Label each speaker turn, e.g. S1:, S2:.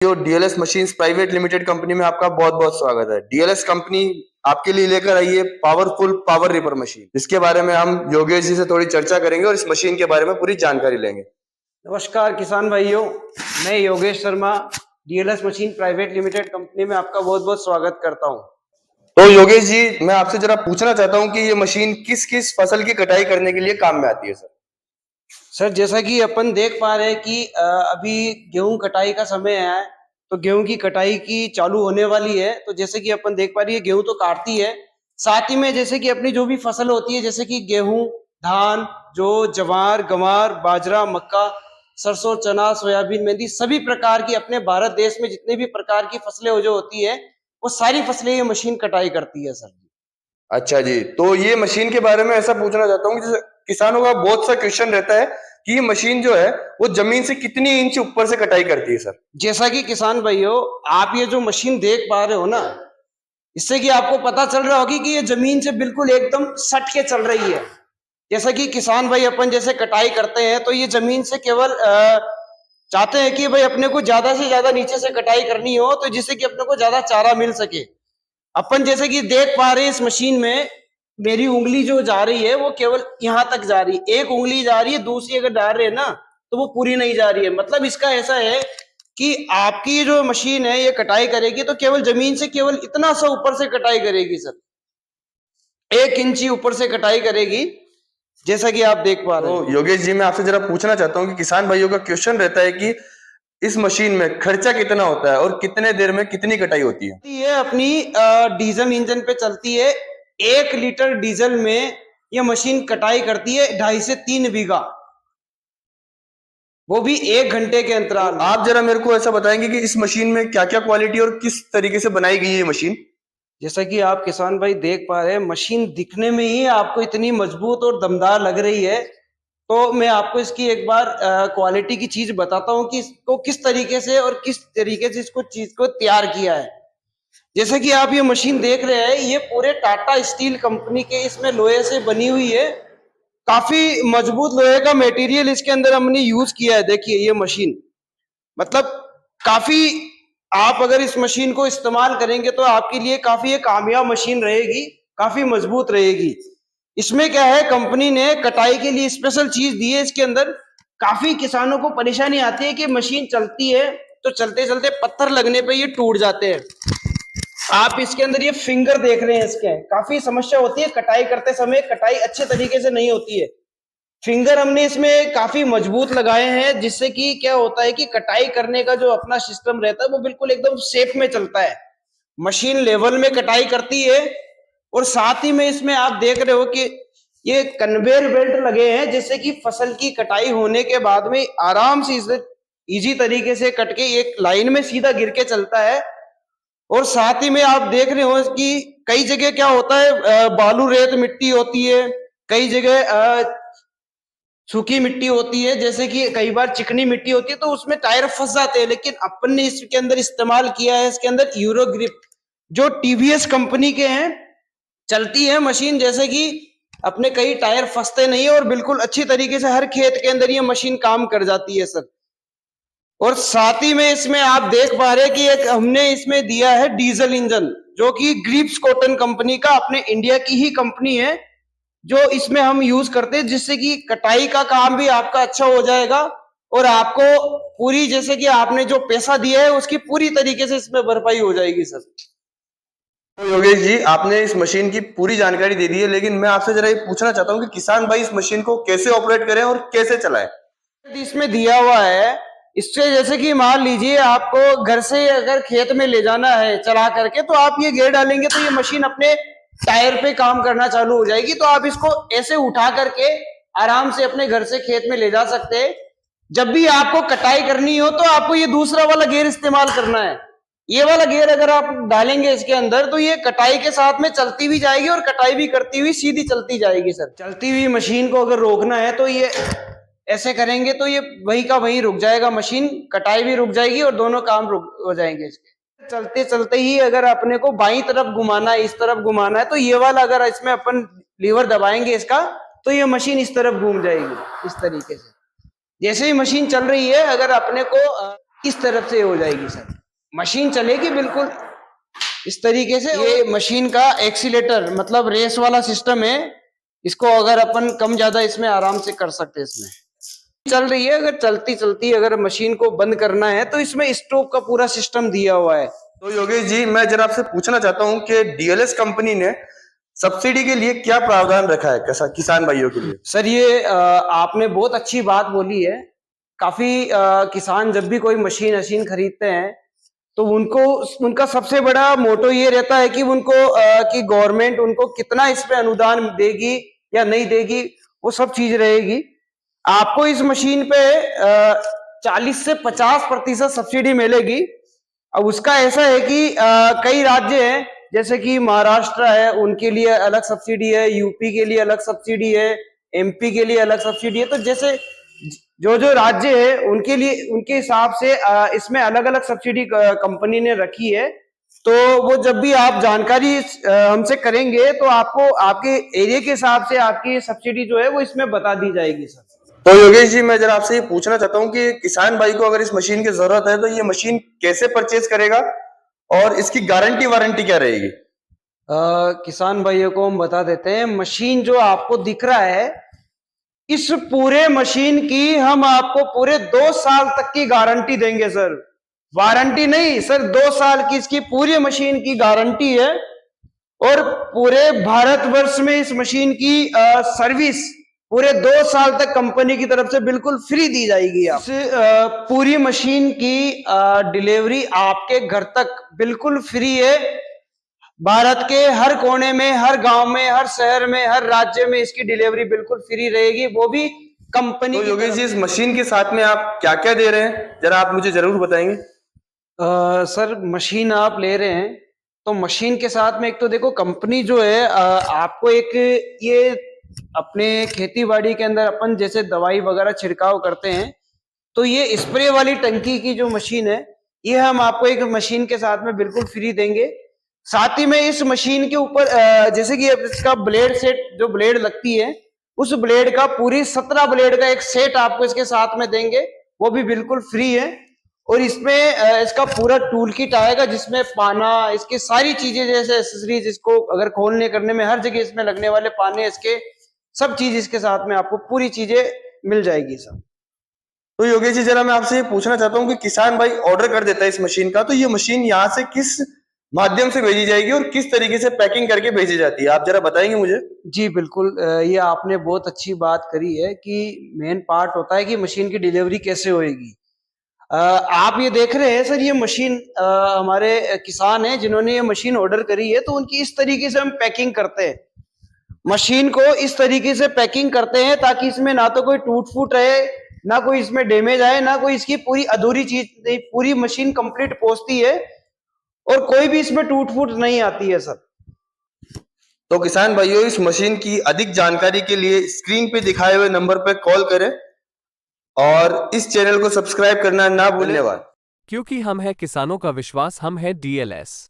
S1: DLS machines private limited company में आपका बहुत बहुत स्वागत है। डीएलएस कंपनी आपके लिए लेकर आई है पावरफुल पावर रिपर मशीन, जिसके बारे में हम योगेश जी से थोड़ी चर्चा करेंगे और इस मशीन के बारे में पूरी जानकारी लेंगे।
S2: नमस्कार किसान भाइयों, मैं Yogesh Sharma DLS machine private limited company में आपका बहुत बहुत स्वागत करता हूं।
S1: तो योगेश जी, मैं आपसे जरा पूछना चाहता हूं कि ये मशीन किस किस फसल की कटाई करने के लिए काम में आती है
S2: सर, जैसा कि अपन देख पा रहे हैं कि अभी गेहूं कटाई का समय है, तो गेहूं की कटाई की चालू होने वाली है। तो जैसे कि अपन देख पा रही है, गेहूं तो काटती है, साथ ही में जैसे कि अपनी जो भी फसल होती है, जैसे कि गेहूं, धान, जो जवार, गंवार, बाजरा, मक्का, सरसों, चना, सोयाबीन, मेहंदी, सभी प्रकार की अपने भारत देश में जितने भी प्रकार की फसलें जो होती है, वो सारी फसलें ये मशीन कटाई करती है सर।
S1: अच्छा जी, तो ये मशीन के बारे में ऐसा पूछना चाहता हूँ कि जैसे किसानों का बहुत सा क्वेश्चन रहता है कि ये मशीन जो है वो जमीन से कितनी इंच ऊपर से कटाई करती है सर।
S2: जैसा कि किसान भाइयों, आप ये जो मशीन देख पा रहे हो ना, इससे कि आपको पता चल रहा होगी कि ये जमीन से बिल्कुल एकदम सट के चल रही है। जैसा कि किसान भाई अपन जैसे कटाई करते हैं, तो ये जमीन से केवल चाहते हैं कि भाई अपने को ज्यादा से ज्यादा नीचे से कटाई करनी हो, तो जिससे कि अपने को ज्यादा चारा मिल सके। अपन जैसे कि देख पा रहे हैं इस मशीन में, मेरी उंगली जो जा रही है वो केवल यहां तक जा रही है, एक उंगली जा रही है, दूसरी अगर डाल रहे हैं ना तो वो पूरी नहीं जा रही है। मतलब इसका ऐसा है कि आपकी जो मशीन है ये कटाई करेगी तो केवल जमीन से केवल इतना सा ऊपर से कटाई करेगी सर, 1 इंच ऊपर से कटाई करेगी, जैसा कि आप देख पा रहे हैं।
S1: तो योगेश जी, मैं आपसे जरा पूछना चाहता हूँ कि किसान भाइयों का क्वेश्चन रहता है कि इस मशीन में खर्चा कितना होता है और कितने देर में कितनी कटाई होती है।
S2: ये अपनी डीजल इंजन पे चलती है। 1 लीटर डीजल में ये मशीन कटाई करती है 2.5 से 3 बीघा, वो भी 1 घंटे के अंतराल।
S1: आप जरा मेरे को ऐसा बताएंगे कि इस मशीन में क्या क्या क्वालिटी और किस तरीके से बनाई गई है ये मशीन।
S2: जैसा कि आप किसान भाई देख पा रहे हैं, मशीन दिखने में ही आपको इतनी मजबूत और दमदार लग रही है। तो मैं आपको इसकी एक बार क्वालिटी की चीज बताता हूँ कि इसको किस तरीके से और किस तरीके से इसको चीज को तैयार किया है। जैसे कि आप ये मशीन देख रहे हैं, ये पूरे टाटा स्टील कंपनी के इसमें लोहे से बनी हुई है। काफी मजबूत लोहे का मटेरियल इसके अंदर हमने यूज किया है। देखिए ये मशीन, मतलब काफी, आप अगर इस मशीन को इस्तेमाल करेंगे तो आपके लिए काफी एक कामयाब मशीन रहेगी, काफी मजबूत रहेगी। इसमें क्या है, कंपनी ने कटाई के लिए स्पेशल चीज दी है इसके अंदर। काफी किसानों को परेशानी आती है कि मशीन चलती है तो चलते चलते पत्थर लगने पे ये टूट जाते हैं। आप इसके अंदर ये फिंगर देख रहे हैं, इसके काफी समस्या होती है कटाई करते समय, कटाई अच्छे तरीके से नहीं होती है। फिंगर हमने इसमें काफी मजबूत लगाए हैं, जिससे कि क्या होता है कि कटाई करने का जो अपना सिस्टम रहता है वो बिल्कुल एकदम सेफ में चलता है। मशीन लेवल में कटाई करती है। और साथ ही में इसमें आप देख रहे हो कि ये कन्वेयर बेल्ट लगे हैं, जिससे कि फसल की कटाई होने के बाद में आराम से इसे इजी तरीके से कट के एक लाइन में सीधा गिर के चलता है। और साथ ही में आप देख रहे हो कि कई जगह क्या होता है, बालू रेत मिट्टी होती है, कई जगह सूखी मिट्टी होती है, जैसे कि कई बार चिकनी मिट्टी होती है, तो उसमें टायर फंस जाते हैं। लेकिन अपन ने इसके अंदर इस्तेमाल किया है, इसके अंदर यूरो ग्रिप जो टीवीएस कंपनी के हैं, चलती है मशीन, जैसे कि अपने कई टायर फंसते नहीं है और बिल्कुल अच्छी तरीके से हर खेत के अंदर ये मशीन काम कर जाती है सर। और साथ ही में इसमें आप देख पा रहे हैं कि एक हमने इसमें दिया है डीजल इंजन, जो कि ग्रिप्स कॉटन कंपनी का, अपने इंडिया की ही कंपनी है, जो इसमें हम यूज करते हैं, जिससे कि कटाई का काम भी आपका अच्छा हो जाएगा और आपको पूरी, जैसे कि आपने जो पैसा दिया है उसकी पूरी तरीके से इसमें भरपाई हो जाएगी सर।
S1: तो योगेश जी, आपने इस मशीन की पूरी जानकारी दे दी है, लेकिन मैं आपसे जरा ये पूछना चाहता हूँ कि किसान भाई इस मशीन को कैसे ऑपरेट करें और कैसे चलाएं।
S2: इसमें दिया हुआ है, इससे जैसे कि मान लीजिए आपको घर से अगर खेत में ले जाना है चला करके, तो आप ये गियर डालेंगे तो ये मशीन अपने टायर पे काम करना चालू हो जाएगी। तो आप इसको ऐसे उठा करके आराम से अपने घर से खेत में ले जा सकते हैं। जब भी आपको कटाई करनी हो तो आपको ये दूसरा वाला गियर इस्तेमाल करना है। ये वाला गियर अगर आप डालेंगे इसके अंदर, तो ये कटाई के साथ में चलती भी जाएगी और कटाई भी करती हुई सीधी चलती जाएगी सर। चलती हुई मशीन को अगर रोकना है तो ये ऐसे करेंगे तो ये वही का वही रुक जाएगा मशीन, कटाई भी रुक जाएगी और दोनों काम रुक हो जाएंगे इसके। चलते चलते ही अगर अपने को बाईं तरफ घुमाना है, इस तरफ घुमाना है, तो ये वाला अगर इसमें अपन लीवर दबाएंगे इसका, तो ये मशीन इस तरफ घूम जाएगी इस तरीके से। जैसे ही मशीन चल रही है, अगर अपने को इस तरफ से हो जाएगी सर, मशीन चलेगी बिल्कुल इस तरीके से। ये मशीन का एक्सीलेटर मतलब रेस वाला सिस्टम है, इसको अगर अपन कम ज्यादा इसमें आराम से कर सकते हैं। इसमें चल रही है, अगर चलती चलती अगर मशीन को बंद करना है तो इसमें स्टॉप का पूरा सिस्टम दिया हुआ है।
S1: तो योगेश जी, मैं जरा आपसे पूछना चाहता हूँ कि डीएलएस कंपनी ने सब्सिडी के लिए क्या प्रावधान रखा है किसान भाइयों के लिए?
S2: सर ये आपने बहुत अच्छी बात बोली है। काफी किसान जब भी कोई मशीन खरीदते हैं तो उनको उनका सबसे बड़ा मोटो ये रहता है कि उनको कि गवर्नमेंट उनको कितना इस पे अनुदान देगी या नहीं देगी, वो सब चीज रहेगी। आपको इस मशीन पे 40 से 50% सब्सिडी मिलेगी। अब उसका ऐसा है कि कई राज्य हैं जैसे कि महाराष्ट्र है, उनके लिए अलग सब्सिडी है, यूपी के लिए अलग सब्सिडी है, एमपी के लिए अलग सब्सिडी है। तो जैसे जो जो राज्य है उनके लिए उनके हिसाब से इसमें अलग अलग सब्सिडी कंपनी ने रखी है। तो वो जब भी आप जानकारी हमसे करेंगे तो आपको आपके एरिया के हिसाब से आपकी सब्सिडी जो है वो इसमें बता दी जाएगी सर।
S1: तो योगेश जी, मैं जरा आपसे ये पूछना चाहता हूँ कि किसान भाई को अगर इस मशीन की जरूरत है तो ये मशीन कैसे परचेज करेगा और इसकी गारंटी वारंटी क्या रहेगी?
S2: किसान भाइयों को हम बता देते हैं, मशीन जो आपको दिख रहा है इस पूरे मशीन की हम आपको पूरे 2 साल तक की गारंटी देंगे सर। वारंटी नहीं सर, 2 साल की इसकी पूरी मशीन की गारंटी है। और पूरे भारतवर्ष में इस मशीन की सर्विस पूरे 2 साल तक कंपनी की तरफ से बिल्कुल फ्री दी जाएगी। आप पूरी मशीन की डिलीवरी आपके घर तक बिल्कुल फ्री है। भारत के हर कोने में, हर गांव में, हर शहर में, हर राज्य में इसकी डिलीवरी बिल्कुल फ्री रहेगी, वो भी कंपनी।
S1: तो योगेश जी, इस मशीन के साथ में आप क्या क्या दे रहे हैं, जरा आप मुझे जरूर बताएंगे।
S2: सर मशीन आप ले रहे हैं तो मशीन के साथ में एक तो देखो कंपनी जो है आपको एक ये अपने खेती बाड़ी के अंदर अपन जैसे दवाई वगैरह छिड़काव करते हैं तो ये स्प्रे वाली टंकी की जो मशीन है ये हम आपको एक मशीन के साथ में बिल्कुल फ्री देंगे। साथ ही में इस मशीन के ऊपर जैसे कि इसका ब्लेड सेट जो ब्लेड लगती है उस ब्लेड का पूरी 17 ब्लेड का एक सेट आपको इसके साथ में देंगे, वो भी बिल्कुल फ्री है। और इसमें इसका पूरा टूल किट आएगा जिसमें पाना, इसकी सारी चीजें जैसे एक्सेसरीज, इसको अगर खोलने करने में हर जगह इसमें लगने वाले पाने, इसके सब चीज इसके साथ में आपको पूरी चीजें मिल जाएगी सब।
S1: तो योगेश जी, जरा मैं आपसे ये पूछना चाहता हूँ कि किसान भाई ऑर्डर कर देता है इस मशीन का, तो ये मशीन यहाँ से किस माध्यम से भेजी जाएगी और किस तरीके से पैकिंग करके भेजी जाती है, आप जरा बताएंगे मुझे?
S2: जी बिल्कुल, ये आपने बहुत अच्छी बात करी है कि मेन पार्ट होता है कि मशीन की डिलीवरी कैसे होएगी। आप ये देख रहे हैं सर, ये मशीन हमारे किसान हैं जिन्होंने ये मशीन ऑर्डर करी है, तो उनकी इस तरीके से हम पैकिंग करते हैं। मशीन को इस तरीके से पैकिंग करते हैं ताकि इसमें ना तो कोई टूट फूट रहे, ना कोई इसमें डैमेज आए, ना कोई इसकी पूरी अधूरी चीज, पूरी मशीन कंप्लीट पहुंचती है और कोई भी इसमें टूट फूट नहीं आती है सर।
S1: तो किसान भाइयों, इस मशीन की अधिक जानकारी के लिए स्क्रीन पे दिखाए हुए नंबर पे कॉल करें और इस चैनल को सब्सक्राइब करना ना भूलें। धन्यवाद।
S3: क्योंकि हम है किसानों का विश्वास, हम है डीएलएस।